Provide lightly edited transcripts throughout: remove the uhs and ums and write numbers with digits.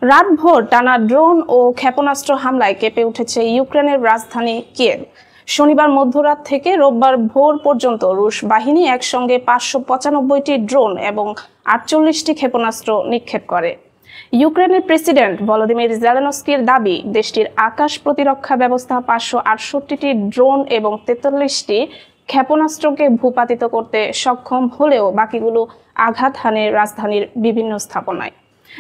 রাতভর টানা ড্রোন ও ক্ষেপণাস্ত্র হামলায় কেঁপে উঠেছে ইউক্রেনের রাজধানী কিয়েভ। শনিবার মধ্যরাত থেকে রোববার ভোর পর্যন্ত রুশ বাহিনী একসঙ্গে 595টি ড্রোন এবং 48টি ক্ষেপণাস্ত্র নিক্ষেপ করে। ইউক্রেনের প্রেসিডেন্ট ভলোদিমির জেলেনস্কির দাবি, দেশটির আকাশ প্রতিরক্ষা ব্যবস্থা 568টি ড্রোন এবং 43টি ক্ষেপণাস্ত্রকে ভূপাতিত করতে সক্ষম হলেও বাকিগুলো আঘাত হানে রাজধানীর বিভিন্ন স্থাপনায়।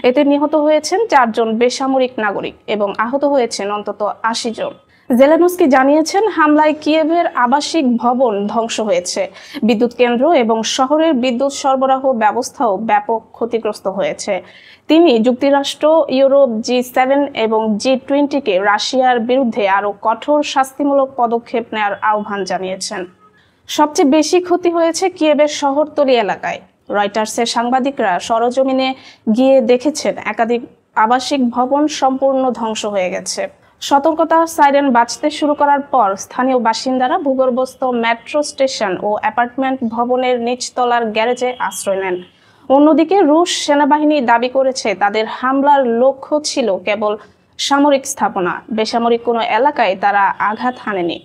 এতে নিহত হয়েছেন 4 জন বেসামরিক নাগরিক এবং আহত হয়েছেন অন্তত 80 জন। জেলেনস্কি জানিয়েছেন, হামলায় কিয়েভের আবাসিক ভবন ধ্বংস হয়েছে, বিদ্যুৎ কেন্দ্র এবং শহরের বিদ্যুৎ সরবরাহ ব্যবস্থাও ব্যাপক ক্ষতিগ্রস্ত হয়েছে। তিনি যুক্তরাষ্ট্র, ইউরোপ, G7 এবং G20-কে রাশিয়ার বিরুদ্ধে আরও কঠোর শাস্তিমূলক পদক্ষেপ নেওয়ার আহ্বান জানিয়েছেন। সবচেয়ে বেশি ক্ষতি হয়েছে কিয়েভের শহরতলি এলাকায়। রয়টার্সের সাংবাদিকরা সরজমিনে গিয়ে দেখেছেন একাধিক আবাসিক ভবন সম্পূর্ণ ধ্বংস হয়ে গেছে। সতর্কতা সাইরেন বাজতে শুরু করার পর স্থানীয় বাসিন্দারা ভূগর্ভস্থ মেট্রো স্টেশন ও অ্যাপার্টমেন্ট ভবনের নিচতলার গ্যারেজে আশ্রয় নেন। অন্যদিকে রুশ সেনাবাহিনী দাবি করেছে তাদের হামলার লক্ষ্য ছিল কেবল সামরিক স্থাপনা, বেসামরিক কোনো এলাকায় তারা আঘাত হানেনি।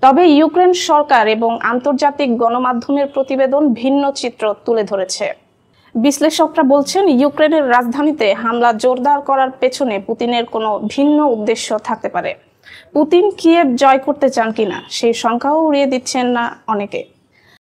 তবে ইউক্রেন সরকার এবং আন্তর্জাতিক গণমাধ্যমের প্রতিবেদন ভিন্ন চিত্র তুলে ধরেছে। বিশ্লেষকরা বলছেন, ইউক্রেনের রাজধানীতে হামলা জোরদার করার পেছনে পুতিনের কোনো ভিন্ন উদ্দেশ্য থাকতে পারে। পুতিন কিয়েভ জয় করতে চান কিনা সেই শঙ্কাও উড়িয়ে দিচ্ছেন না অনেকে।